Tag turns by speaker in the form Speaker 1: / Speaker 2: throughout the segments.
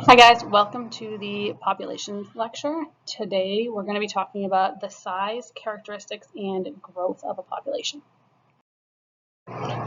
Speaker 1: Hi guys, welcome to the populations lecture. Today we're going to be talking about the size, characteristics, and growth of a population.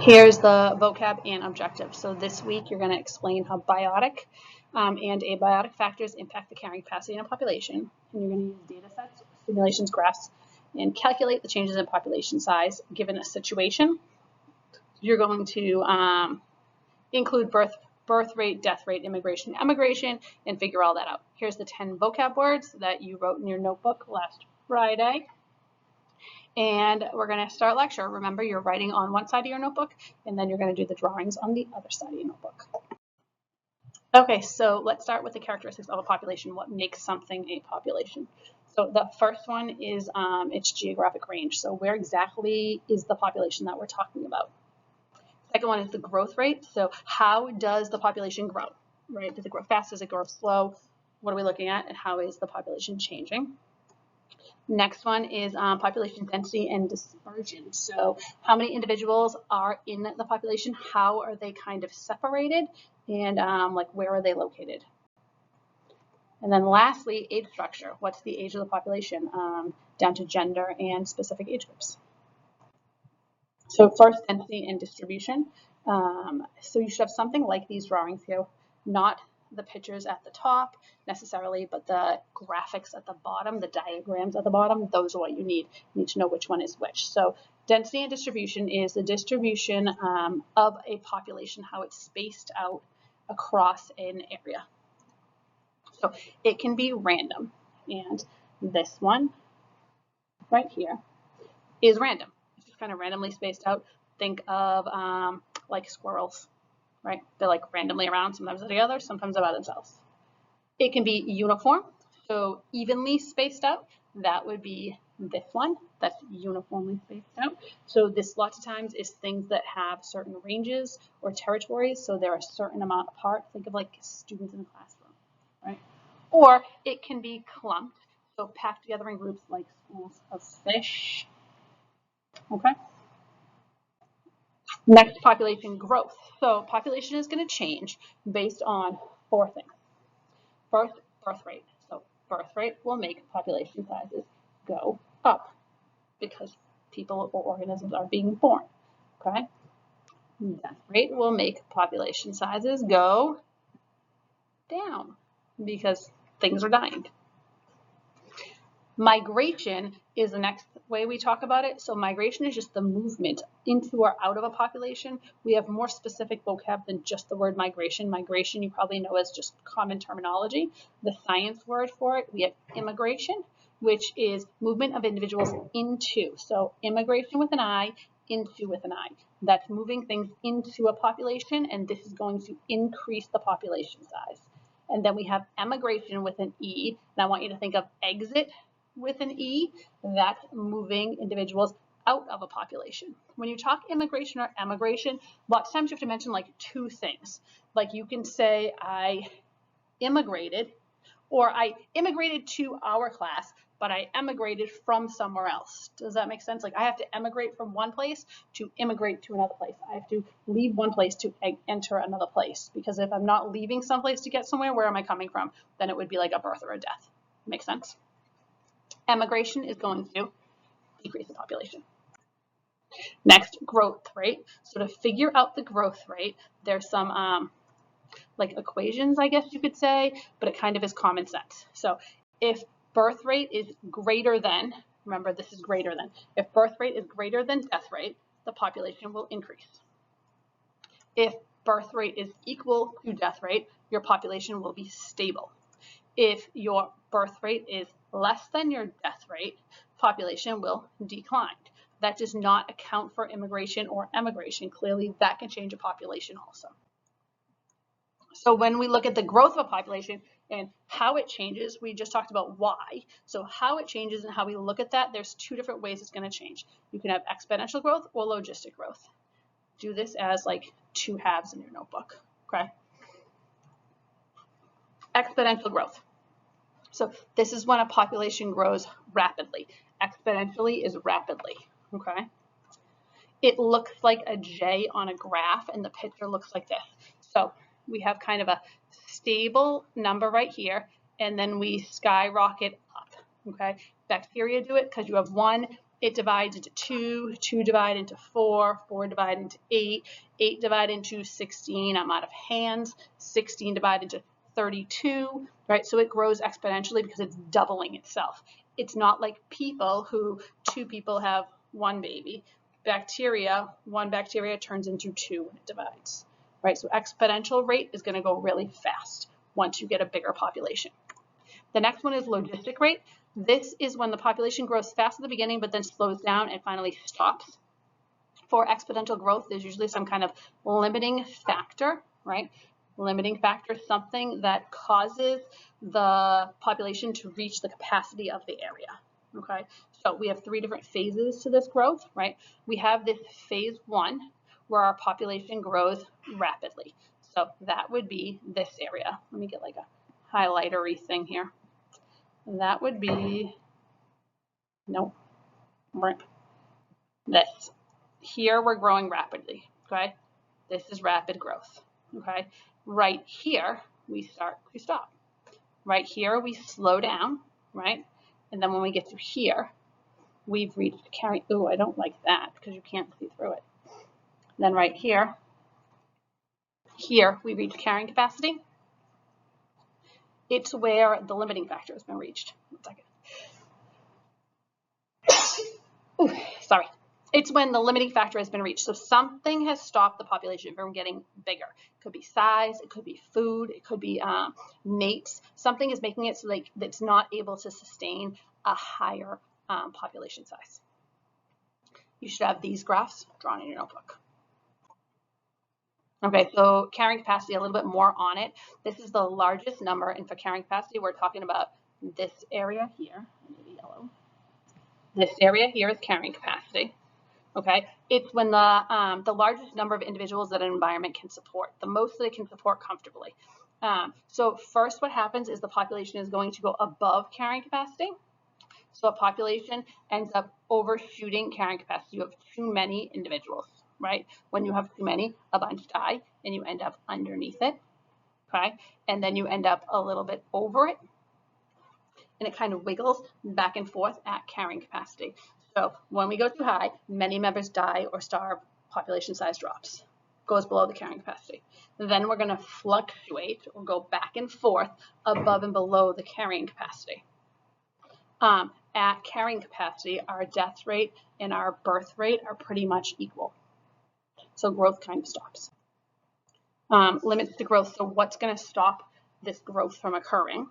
Speaker 1: Here's the vocab and objective. So this week you're going to explain how biotic and abiotic factors impact the carrying capacity in a population. And you're going to use data sets, simulations, graphs, and calculate the changes in population size given a situation. You're going to include birth rate, death rate, immigration, emigration, and figure all that out. Here's the 10 vocab words that you wrote in your notebook last Friday. And we're going to start lecture. Remember, you're writing on one side of your notebook, and then you're going to do the drawings on the other side of your notebook. Okay, so let's start with the characteristics of a population. What makes something a population? So the first one is its geographic range. So where exactly is the population that we're talking about? Second one is the growth rate. So how does the population grow, right? Does it grow fast? Does it grow slow? What are we looking at? And how is the population changing? Next one is population density and dispersion. So how many individuals are in the population? How are they kind of separated? And like where are they located? And then lastly, age structure. What's the age of the population down to gender and specific age groups? So first, density and distribution. So you should have something like these drawings here, not the pictures at the top necessarily, but the graphics at the bottom, the diagrams at the bottom, those are what you need. You need to know which one is which. So density and distribution is the distribution of a population, how it's spaced out across an area. So it can be random, and this one right here is random. Kind of randomly spaced out. Think of like squirrels, right? They're like randomly around, sometimes together, sometimes by themselves. It can be uniform, so evenly spaced out. That would be this one, that's uniformly spaced out. So this lots of times is things that have certain ranges or territories, so they're a certain amount apart. Think of like students in a classroom, right? Or it can be clumped, so packed together in groups like schools of fish. Okay. Next, population growth. So population is going to change based on four things. First, birth rate. So birth rate will make population sizes go up because people or organisms are being born. Okay. Death rate will make population sizes go down because things are dying. Migration is the next way we talk about it. So migration is just the movement into or out of a population. We have more specific vocab than just the word migration. Migration you probably know as just common terminology. The science word for it, we have immigration, which is movement of individuals into. So immigration with an I, into with an I. That's moving things into a population, and this is going to increase the population size. And then we have emigration with an E, and I want you to think of exit with an E, that's moving individuals out of a population. When you talk immigration or emigration, lots of times you have to mention like two things. Like you can say I immigrated, or I immigrated to our class, but I emigrated from somewhere else. Does that make sense? Like I have to emigrate from one place to immigrate to another place. I have to leave one place to enter another place, because if I'm not leaving someplace to get somewhere, where am I coming from? Then it would be like a birth or a death. Make sense? Emigration is going to decrease the population. Next, growth rate. So to figure out the growth rate, there's some like equations, I guess you could say, but it kind of is common sense. So if birth rate is greater than, remember this is greater than, if birth rate is greater than death rate, the population will increase. If birth rate is equal to death rate, your population will be stable. If your birth rate is less than your death rate, population will decline. That does not account for immigration or emigration. Clearly, that can change a population also. So when we look at the growth of a population and how it changes, we just talked about why. So how it changes and how we look at that, there's two different ways it's going to change. You can have exponential growth or logistic growth. Do this as like two halves in your notebook, okay? Exponential growth. So this is when a population grows rapidly. Exponentially is rapidly, okay? It looks like a J on a graph, and the picture looks like this. So we have kind of a stable number right here, and then we skyrocket up, okay? Bacteria do it because you have 1, it divides into 2, 2 divide into 4, 4 divide into 8, 8 divide into 16, I'm out of hands, 16 divide into 32, right? So it grows exponentially because it's doubling itself. It's not like people who 2 people have 1 baby. Bacteria, 1 bacteria turns into 2 when it divides, right? So exponential rate is going to go really fast once you get a bigger population. The next one is logistic rate. This is when the population grows fast at the beginning, but then slows down and finally stops. For exponential growth, there's usually some kind of limiting factor, right? Limiting factor is something that causes the population to reach the capacity of the area, okay? So we have 3 different phases to this growth, right? We have this phase 1 where our population grows rapidly. So that would be this area. Let me get like a highlighter-y thing here. That would be, nope, this. Here we're growing rapidly, okay? This is rapid growth, okay? Right here, we stop. Right here, we slow down, right? And then when we get to here, we've reached carrying, ooh, I don't like that because you can't see through it. Then right here, we reach carrying capacity. It's where the limiting factor has been reached. 1 second. Ooh, sorry. It's when the limiting factor has been reached. So something has stopped the population from getting bigger. It could be size, it could be food, it could be mates. Something is making it so like it's not able to sustain a higher population size. You should have these graphs drawn in your notebook. Okay, so carrying capacity, a little bit more on it. This is the largest number, and for carrying capacity, we're talking about this area here, maybe yellow. This area here is carrying capacity. Okay, it's when the largest number of individuals that an environment can support, the most that it can support comfortably. So first what happens is the population is going to go above carrying capacity. So a population ends up overshooting carrying capacity. You have too many individuals, right? When you have too many, a bunch die and you end up underneath it, okay? And then you end up a little bit over it and it kind of wiggles back and forth at carrying capacity. So when we go too high, many members die or starve, population size drops, goes below the carrying capacity. Then we're going to fluctuate or go back and forth above and below the carrying capacity. At carrying capacity, our death rate and our birth rate are pretty much equal. So growth kind of stops. Limits to growth. So what's going to stop this growth from occurring?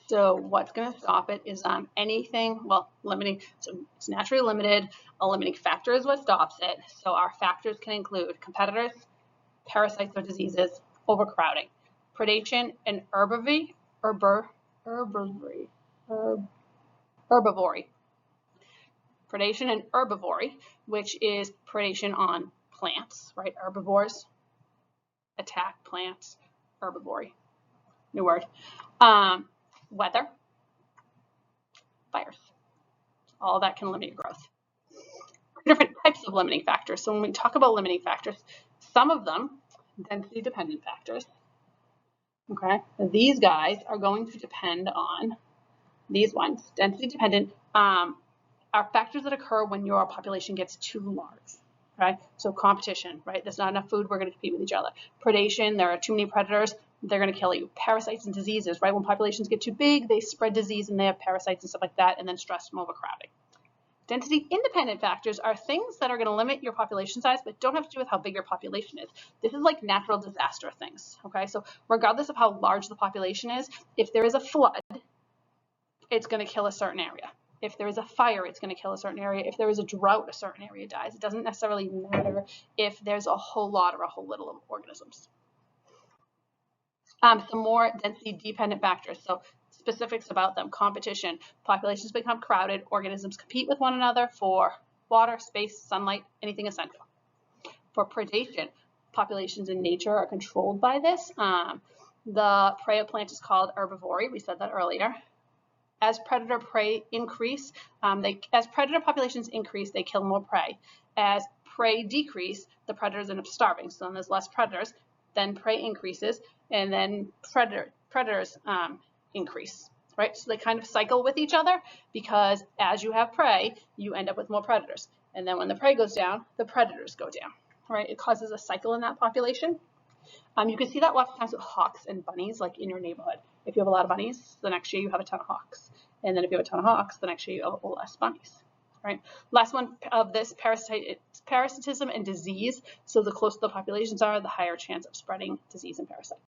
Speaker 1: So what's going to stop it is anything, well, limiting, so it's naturally limited. A limiting factor is what stops it. So our factors can include competitors, parasites or diseases, overcrowding, predation, and herbivory. Predation and herbivory, which is predation on plants, right? Herbivores attack plants, herbivory, new word. Weather, fires, all that can limit your growth. Different types of limiting factors. So when we talk about limiting factors, some of them, density dependent factors, okay? These guys are going to depend on these ones. Density dependent are factors that occur when your population gets too large, right? So competition, right? There's not enough food, we're going to compete with each other. Predation, there are too many predators, they're going to kill you. Parasites and diseases, right? When populations get too big, they spread disease and they have parasites and stuff like that, and then stress from overcrowding. Density independent factors are things that are going to limit your population size, but don't have to do with how big your population is. This is like natural disaster things, okay? So regardless of how large the population is, if there is a flood, it's going to kill a certain area. If there is a fire, it's going to kill a certain area. If there is a drought, a certain area dies. It doesn't necessarily matter if there's a whole lot or a whole little of organisms. Some more density dependent factors. So specifics about them: competition, populations become crowded, organisms compete with one another for water, space, sunlight, anything essential. For predation, populations in nature are controlled by this. The prey of plants is called herbivory. We said that earlier. As predator prey increase, as predator populations increase, they kill more prey. As prey decrease, the predators end up starving. So then there's less predators, then prey increases, and then predators increase, right? So they kind of cycle with each other, because as you have prey, you end up with more predators. And then when the prey goes down, the predators go down, right? It causes a cycle in that population. You can see that lots of times with hawks and bunnies, like in your neighborhood. If you have a lot of bunnies, the next year you have a ton of hawks. And then if you have a ton of hawks, the next year you have less bunnies, right? Last one of this, parasitism and disease. So the closer the populations are, the higher chance of spreading disease and parasite.